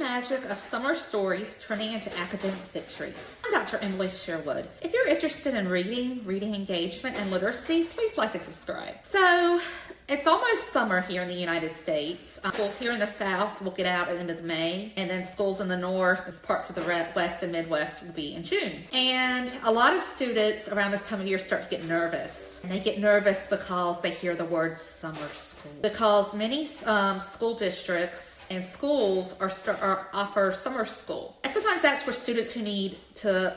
magic of summer stories turning into academic victories. I'm Dr. Emily Sherwood. If you're interested in reading engagement, and literacy, please like and subscribe. So, it's almost summer here in the United States. Schools here in the South will get out at the end of May, and then schools in the North, and parts of the West and Midwest will be in June. And a lot of students around this time of year start to get nervous. And they get nervous because they hear the word summer school. Because many school districts and schools offer summer school. And sometimes that's for students who need to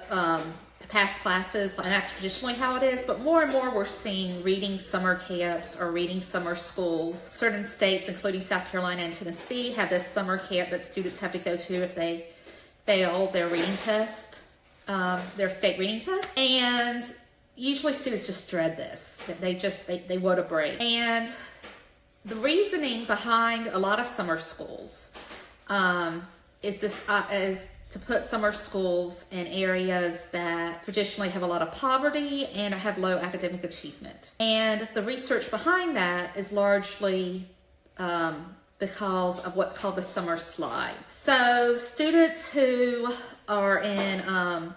pass classes, and that's traditionally how it is, but more and more we're seeing reading summer camps or reading summer schools. Certain states, including South Carolina and Tennessee, have this summer camp that students have to go to if they fail their reading test, their state reading test. And usually students just dread this. They want a break. And the reasoning behind a lot of summer schools is to put summer schools in areas that traditionally have a lot of poverty and have low academic achievement. And the research behind that is largely because of what's called the summer slide. So students who are in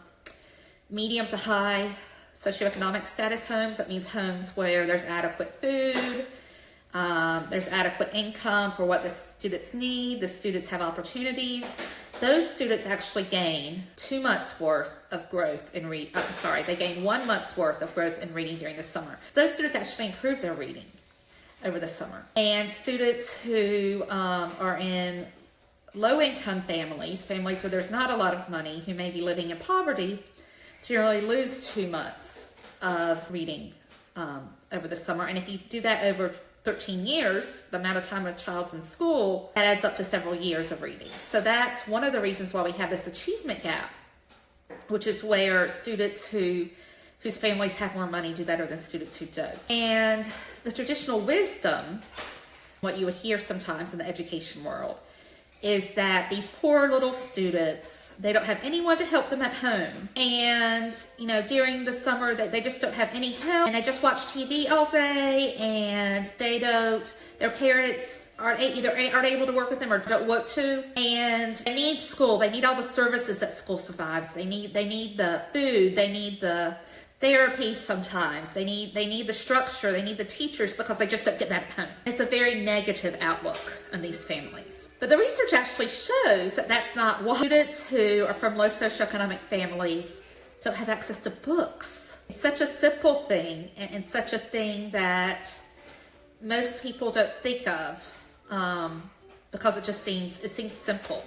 medium to high socioeconomic status homes, that means homes where there's adequate food, there's adequate income for what the students need, the students have opportunities. Those students actually gain 2 months worth of growth in they gain 1 month's worth of growth in reading during the summer. So those students actually improve their reading over the summer. And students who are in low-income families where there's not a lot of money, who may be living in poverty, generally lose 2 months of reading over the summer. And if you do that over 13 years, the amount of time a child's in school, that adds up to several years of reading. So that's one of the reasons why we have this achievement gap, which is where students whose families have more money do better than students who don't. And the traditional wisdom, what you would hear sometimes in the education world, is that these poor little students, they don't have anyone to help them at home. And, during the summer, they just don't have any help. And they just watch TV all day, and their parents aren't able to work with them or don't want to. And they need school. They need all the services that school survives. They need the food. They need the therapy sometimes. They need the structure. They need the teachers, because they just don't get that at home. It's a very negative outlook on these families. But the research actually shows that that's not why. Students who are from low socioeconomic families don't have access to books. It's such a simple thing, and such a thing that most people don't think of, because it seems simple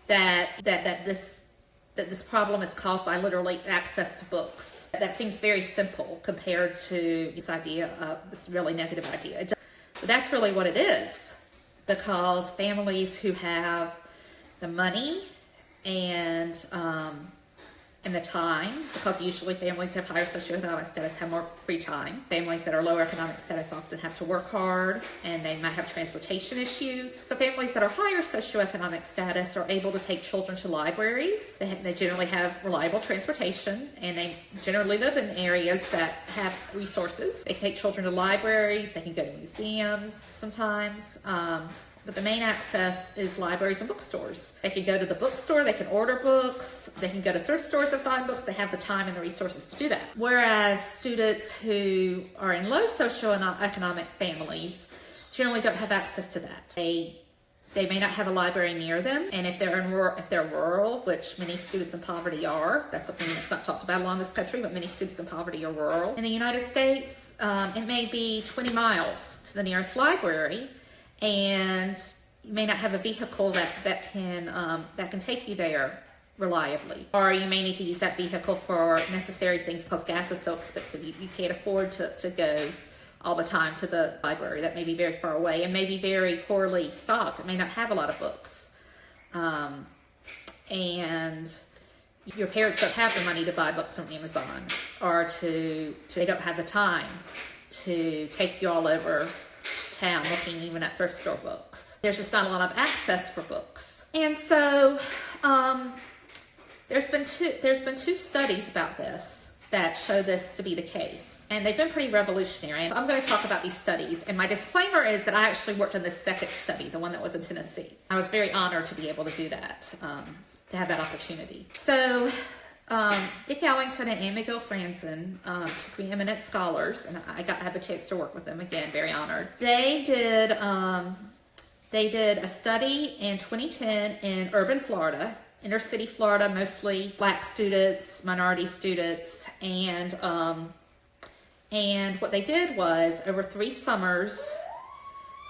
that this problem is caused by literally access to books. That seems very simple compared to this idea of this really negative idea. But that's really what it is, because families who have the money and the time, because usually families have higher socioeconomic status have more free time. Families that are lower economic status often have to work hard, and they might have transportation issues. But families that are higher socioeconomic status are able to take children to libraries. They generally have reliable transportation, and they generally live in areas that have resources. They can take children to libraries. They can go to museums sometimes. But the main access is libraries and bookstores. They can go to the bookstore, they can order books, they can go to thrift stores and find books. They have the time and the resources to do that. Whereas students who are in low socioeconomic families generally don't have access to that. They may not have a library near them, and if they're rural, which many students in poverty are, that's something that's not talked about a lot in this country, but many students in poverty are rural. In the United States, it may be 20 miles to the nearest library, and you may not have a vehicle that can take you there reliably, or you may need to use that vehicle for necessary things because gas is so expensive. You can't afford to go all the time to the library. That may be very far away and may be very poorly stocked. It may not have a lot of books, and your parents don't have the money to buy books on Amazon, or they don't have the time to take you all over town looking even at thrift store books. There's just not a lot of access for books. And so there's been two studies about this that show this to be the case. And they've been pretty revolutionary. And I'm going to talk about these studies. And my disclaimer is that I actually worked on the second study, the one that was in Tennessee. I was very honored to be able to do that, to have that opportunity. So Dick Ellington and Anne McGill Franzen, two preeminent scholars, and I had the chance to work with them again, very honored. They did a study in 2010 in urban Florida, inner city Florida, mostly Black students, minority students, and what they did was over 3 summers,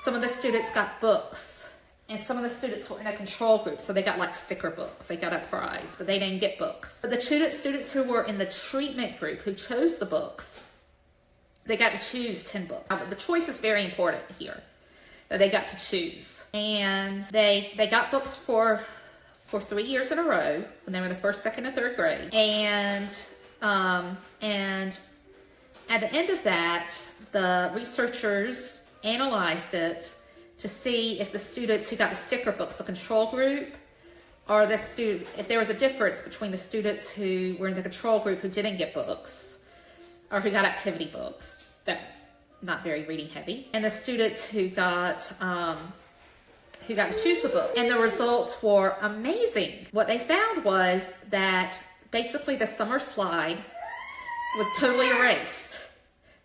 some of the students got books. And some of the students were in a control group, so they got like sticker books. They got a prize, but they didn't get books. But the students who were in the treatment group, who chose the books, they got to choose 10 books. Now, the choice is very important here, that they got to choose. And they got books for 3 years in a row when they were in the 1st, 2nd, and 3rd grade. And at the end of that, the researchers analyzed it to see if the students who got the sticker books, the control group, or if there was a difference between the students who were in the control group who didn't get books, or who got activity books, that's not very reading heavy, and the students who got to choose the book. And the results were amazing. What they found was that basically the summer slide was totally erased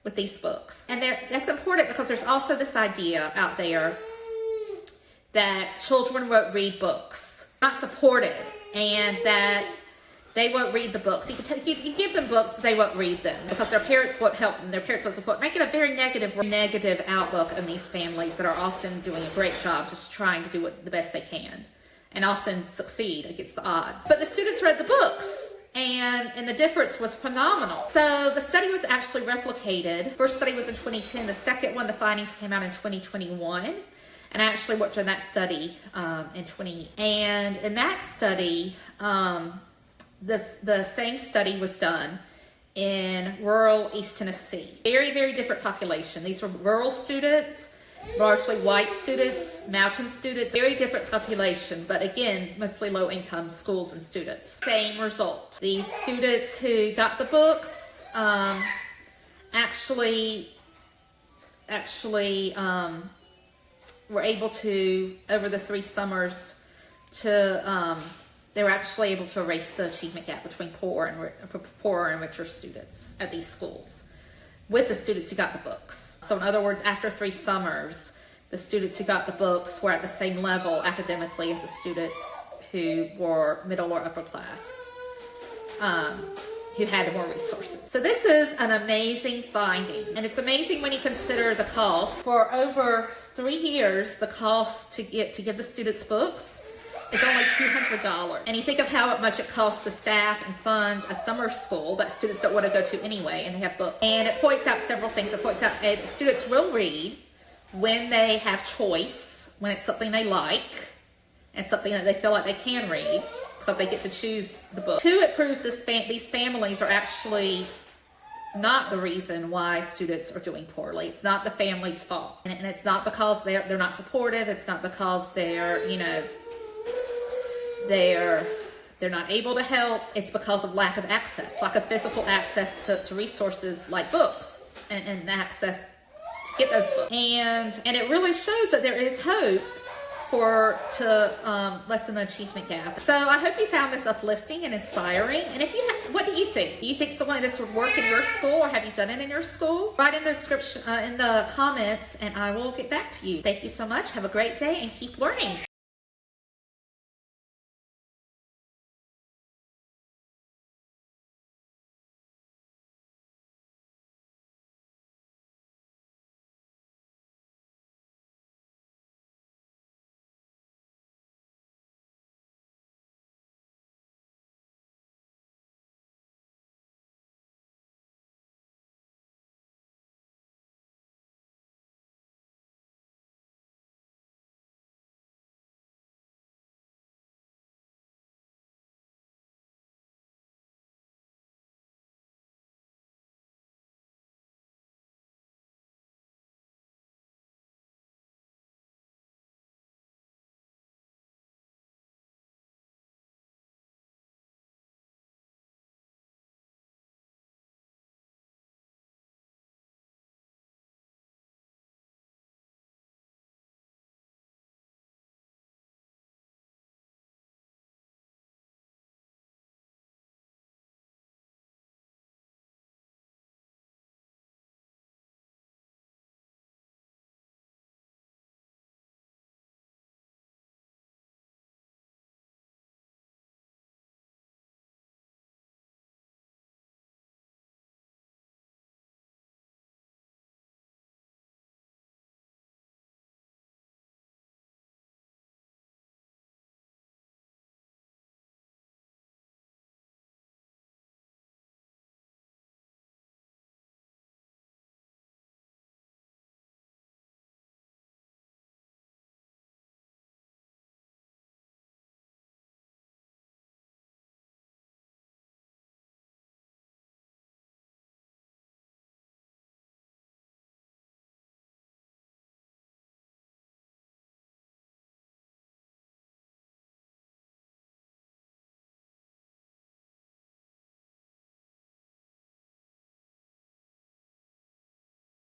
with these books. And that's important because there's also this idea out there that children won't read books, not supported, and that they won't read the books. You give them books, but they won't read them because their parents won't help them. Their parents won't support. Make it a very negative outlook on these families that are often doing a great job, just trying to do the best they can, and often succeed against the odds. But the students read the books. And the difference was phenomenal. So the study was actually replicated. First study was in 2010. The second one, the findings came out in 2021. And I actually worked on that study in 20. And in that study, the same study was done in rural East Tennessee. Very, very different population. These were rural students, largely white students, mountain students, very different population, but again, mostly low-income schools and students. Same result. These students who got the books actually were able to, over the 3 summers, they were actually able to erase the achievement gap between poorer and richer students at these schools with the students who got the books. So in other words, after 3 summers, the students who got the books were at the same level academically as the students who were middle or upper class, who had more resources. So this is an amazing finding. And it's amazing when you consider the cost. For over 3 years, the cost to give the students books is only $200. And you think of how much it costs to staff and fund a summer school that students don't want to go to anyway, and they have books. And it points out several things. It points out that students will read when they have choice, when it's something they like, and something that they feel like they can read, because they get to choose the book. 2, it proves these families are actually not the reason why students are doing poorly. It's not the family's fault. And it's not because they're not supportive. It's not because they're not able to help. It's because of lack of access, lack of physical access to resources like books and access to get those books. And it really shows that there is hope to lessen the achievement gap. So I hope you found this uplifting and inspiring. And if you what do you think? Do you think something like this would work in your school, or have you done it in your school? Write in the description, in the comments, and I will get back to you. Thank you so much. Have a great day and keep learning.